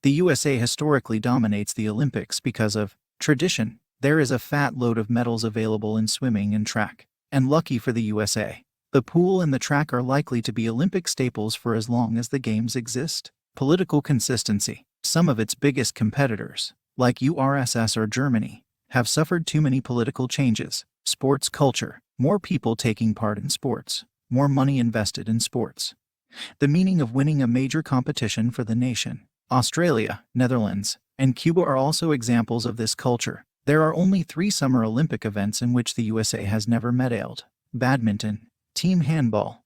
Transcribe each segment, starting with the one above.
The USA historically dominates the Olympics because of tradition. There is a fat load of medals available in swimming and track. And lucky for the USA, the pool and the track are likely to be Olympic staples for as long as the Games exist. Political consistency. Some of its biggest competitors, like URSS or Germany, have suffered too many political changes. Sports culture. More people taking part in sports. More money invested in sports. The meaning of winning a major competition for the nation. Australia, Netherlands, and Cuba are also examples of this culture. There are only 3 Summer Olympic events in which the USA has never medaled: badminton, team handball,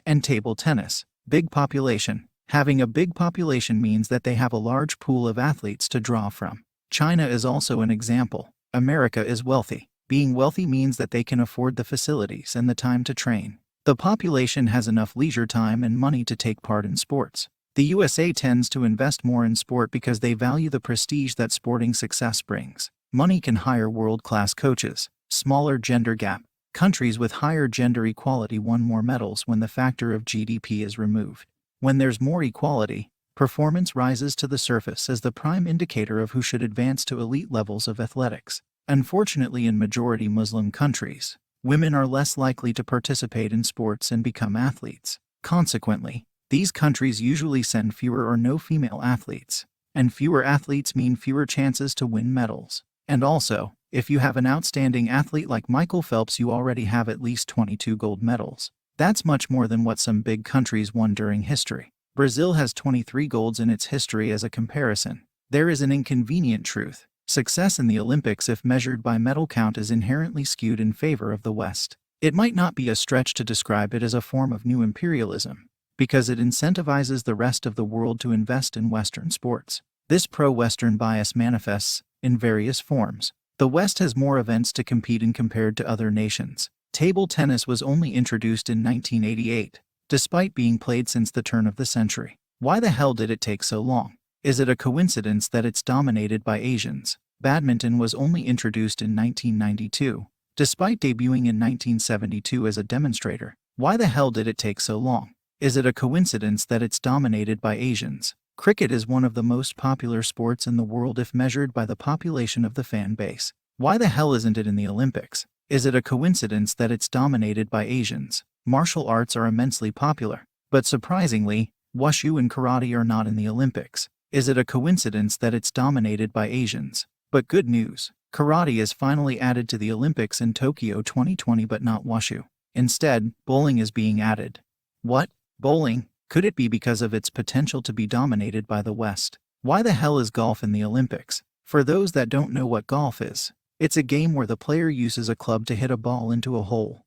and table tennis. Big population. Having a big population means that they have a large pool of athletes to draw from. China is also an example. America is wealthy. Being wealthy means that they can afford the facilities and the time to train. The population has enough leisure time and money to take part in sports. The USA tends to invest more in sport because they value the prestige that sporting success brings. Money can hire world-class coaches. Smaller gender gap. Countries with higher gender equality won more medals when the factor of GDP is removed. When there's more equality, performance rises to the surface as the prime indicator of who should advance to elite levels of athletics. Unfortunately, in majority Muslim countries, women are less likely to participate in sports and become athletes. Consequently, these countries usually send fewer or no female athletes, and fewer athletes mean fewer chances to win medals. And also, if you have an outstanding athlete like Michael Phelps, you already have at least 22 gold medals. That's much more than what some big countries won during history. Brazil has 23 golds in its history as a comparison. There is an inconvenient truth. Success in the Olympics, if measured by medal count, is inherently skewed in favor of the West. It might not be a stretch to describe it as a form of new imperialism, because it incentivizes the rest of the world to invest in Western sports. This pro-Western bias manifests in various forms. The West has more events to compete in compared to other nations. Table tennis was only introduced in 1988, despite being played since the turn of the century. Why the hell did it take so long? Is it a coincidence that it's dominated by Asians? Badminton was only introduced in 1992, despite debuting in 1972 as a demonstrator. Why the hell did it take so long? Is it a coincidence that it's dominated by Asians? Cricket is one of the most popular sports in the world if measured by the population of the fan base. Why the hell isn't it in the Olympics? Is it a coincidence that it's dominated by Asians? Martial arts are immensely popular, but surprisingly, wushu and karate are not in the Olympics. Is it a coincidence that it's dominated by Asians? But good news, karate is finally added to the Olympics in Tokyo 2020, but not wushu. Instead, bowling is being added. What? Bowling? Could it be because of its potential to be dominated by the West? Why the hell is golf in the Olympics? For those that don't know what golf is, it's a game where the player uses a club to hit a ball into a hole.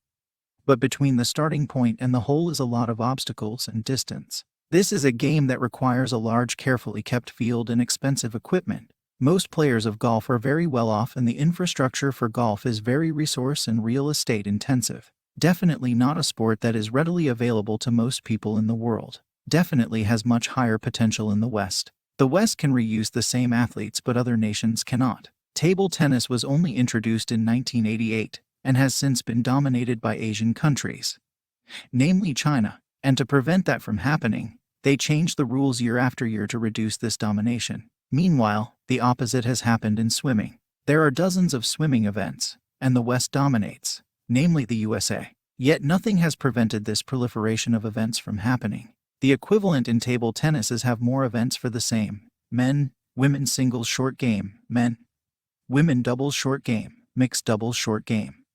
But between the starting point and the hole is a lot of obstacles and distance. This is a game that requires a large, carefully kept field and expensive equipment. Most players of golf are very well off, and the infrastructure for golf is very resource and real estate intensive. Definitely not a sport that is readily available to most people in the world. Definitely has much higher potential in the West. The West can reuse the same athletes, but other nations cannot. Table tennis was only introduced in 1988 and has since been dominated by Asian countries, namely China. And to prevent that from happening, they changed the rules year after year to reduce this domination. Meanwhile, the opposite has happened in swimming. There are dozens of swimming events, and the West dominates, namely the USA. Yet nothing has prevented this proliferation of events from happening. The equivalent in table tennis is have more events for the same: men, women singles short game, men, women doubles short game, mixed doubles short game,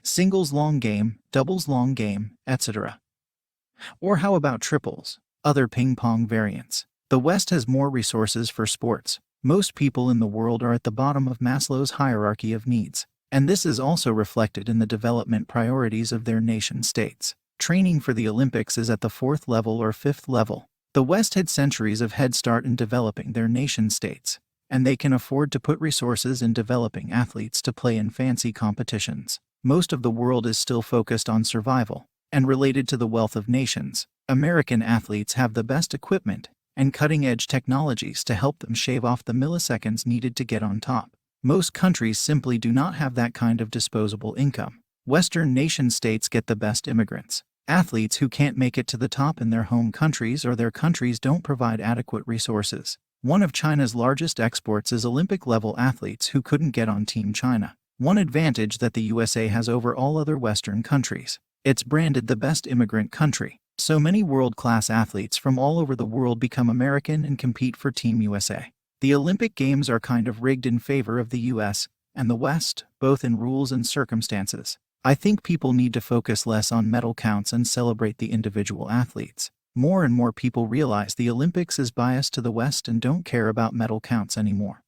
singles long game, doubles long game, etc. Or how about triples? Other ping pong variants. The West has more resources for sports. Most people in the world are at the bottom of Maslow's hierarchy of needs, and this is also reflected in the development priorities of their nation states. Training for the Olympics is at the 4th level or 5th level. The West had centuries of head start in developing their nation states, and they can afford to put resources in developing athletes to play in fancy competitions. Most of the world is still focused on survival, and related to the wealth of nations. American athletes have the best equipment and cutting-edge technologies to help them shave off the milliseconds needed to get on top. Most countries simply do not have that kind of disposable income. Western nation-states get the best immigrants. Athletes who can't make it to the top in their home countries or their countries don't provide adequate resources. One of China's largest exports is Olympic-level athletes who couldn't get on Team China. One advantage that the USA has over all other Western countries: it's branded the best immigrant country. So many world-class athletes from all over the world become American and compete for Team USA. The Olympic Games are kind of rigged in favor of the US and the West, both in rules and circumstances. I think people need to focus less on medal counts and celebrate the individual athletes. More and more people realize the Olympics is biased to the West and don't care about medal counts anymore.